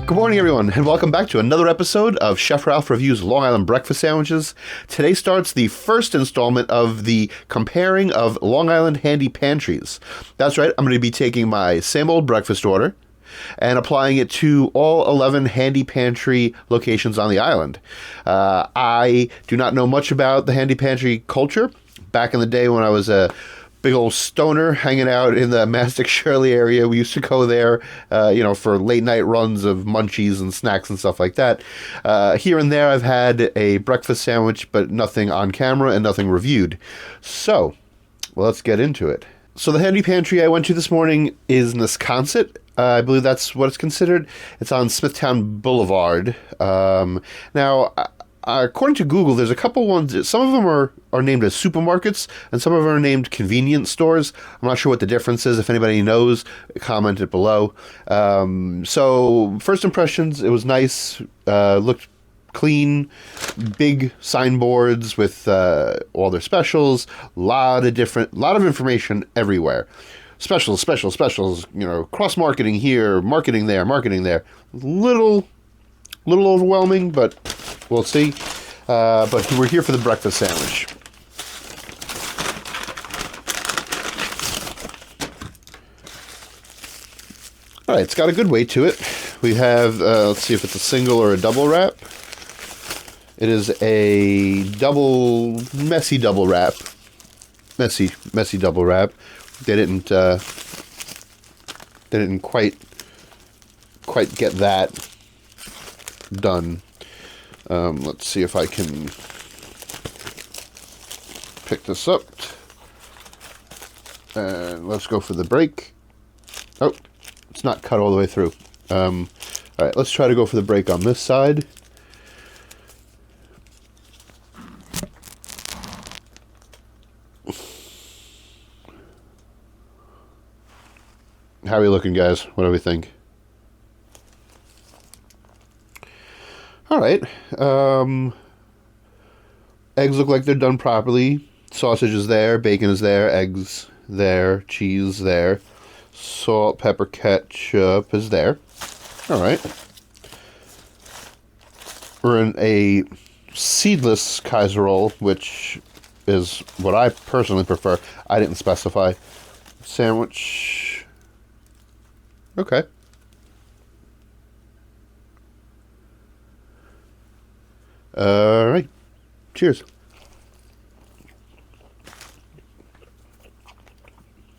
Good morning, everyone, and welcome back to another episode of Chef Ralph Reviews Long Island Breakfast Sandwiches. Today starts the first installment of the comparing of Long Island handy pantries. That's right, I'm going to be taking my same old breakfast order and applying it to all 11 handy pantry locations on the island. I do not know much about the handy pantry culture. Back in the day when I was a big old stoner hanging out in the Mastic Shirley area, we used to go there, for late night runs of munchies and snacks and stuff like that. Here and there, I've had a breakfast sandwich, but nothing on camera and nothing reviewed. So, let's get into it. So the handy pantry I went to this morning is Nesconset. I believe that's what it's considered. It's on Smithtown Boulevard. Now, according to Google, there's a couple ones. Some of them are named as supermarkets, and some of them are named convenience stores. I'm not sure what the difference is. If anybody knows, comment it below. So, first impressions, it was nice. Looked clean. Big signboards with all their specials. Lot of information everywhere. Specials. Cross marketing here, marketing there. Little overwhelming, but we'll see. But we're here for the breakfast sandwich. All right, it's got a good weight to it. We have, let's see if it's a single or a double wrap. It is a messy double wrap. Messy double wrap. They didn't quite get that done. Let's see if I can pick this up. And let's go for the break. Oh, it's not cut all the way through. All right, let's try to go for the break on this side. How are we looking, guys? What do we think? All right. Eggs look like they're done properly. Sausage is there. Bacon is there. Eggs there. Cheese there. Salt, pepper, ketchup is there. All right. We're in a seedless casserole, which is what I personally prefer. I didn't specify. Sandwich. Okay. All right. Cheers.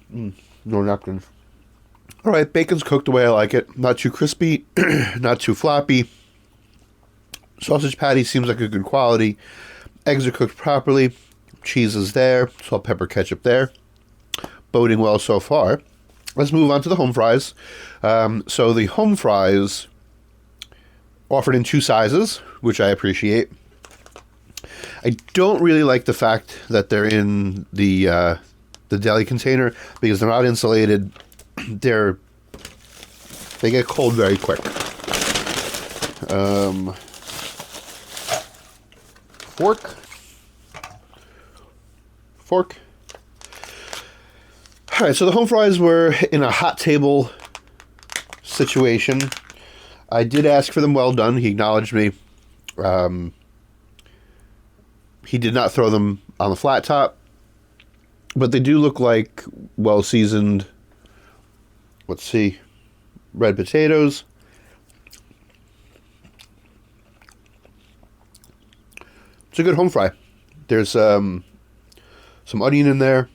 No napkins. All right, bacon's cooked the way I like it. Not too crispy, not too floppy. Sausage patty seems like a good quality. Eggs are cooked properly. Cheese is there. Salt, pepper, ketchup there. Boding well so far. Let's move on to the home fries. So the home fries offered in two sizes, which I appreciate. I don't really like the fact that they're in the deli container because they're not insulated. They get cold very quick. Fork. All right, so the home fries were in a hot table situation. I did ask for them well done. He acknowledged me. He did not throw them on the flat top, but they do look like well-seasoned, let's see, red potatoes. It's a good home fry. There's some onion in there.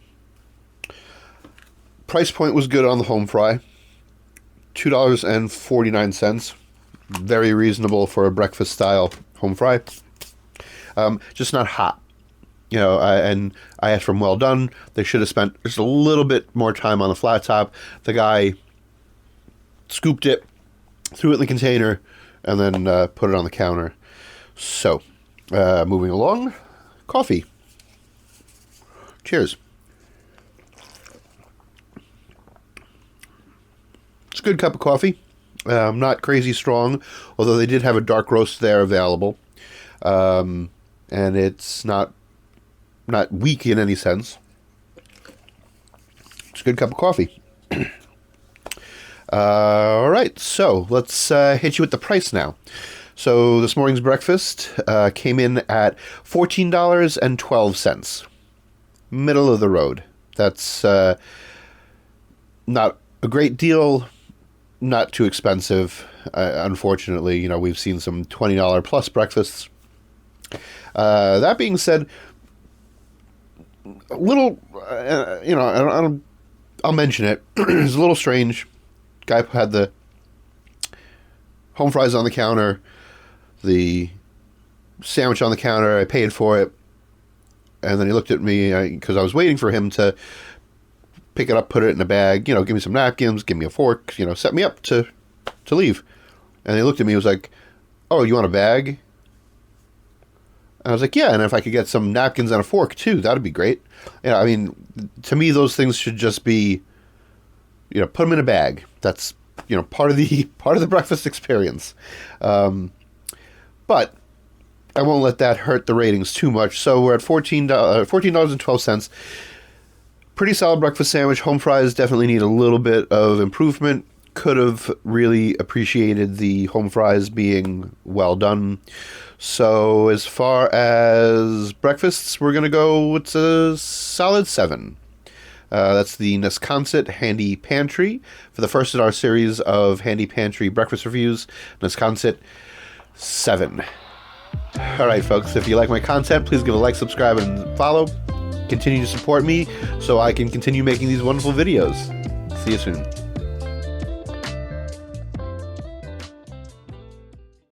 Price point was good on the home fry. $2.49. Very reasonable for a breakfast style home fry. Just not hot. And I asked for them well done. They should have spent just a little bit more time on the flat top. The guy scooped it, threw it in the container, and then put it on the counter. So, moving along, coffee. Cheers. It's a good cup of coffee. Not crazy strong, although they did have a dark roast there available. And it's not weak in any sense. It's a good cup of coffee. All right, so let's hit you with the price now. So this morning's breakfast came in at $14.12. Middle of the road. That's not a great deal, not too expensive. Unfortunately, you know, we've seen some $20 plus breakfasts. That being said, a little, you know, I'll mention it. It's a little strange. Guy had the home fries on the counter, the sandwich on the counter. I paid for it, and then he looked at me because I was waiting for him to pick it up, put it in a bag, you know, give me some napkins, give me a fork, you know, set me up to leave. And he looked at me and was like, "Oh, you want a bag?" And I was like, "Yeah, and if I could get some napkins and a fork too, that'd be great." You know, I mean, to me, those things should just be, you know, put them in a bag. That's, you know, part of the breakfast experience. But I won't let that hurt the ratings too much. So we're at $14.12. Pretty solid breakfast sandwich. Home fries definitely need a little bit of improvement. Could have really appreciated the home fries being well done. So as far as breakfasts, we're going to go with a solid 7. That's the Nesconset Handy Pantry. For the first in our series of Handy Pantry breakfast reviews, Nesconset 7. All right, folks, if you like my content, please give a like, subscribe, and follow. Continue to support me so I can continue making these wonderful videos. See you soon.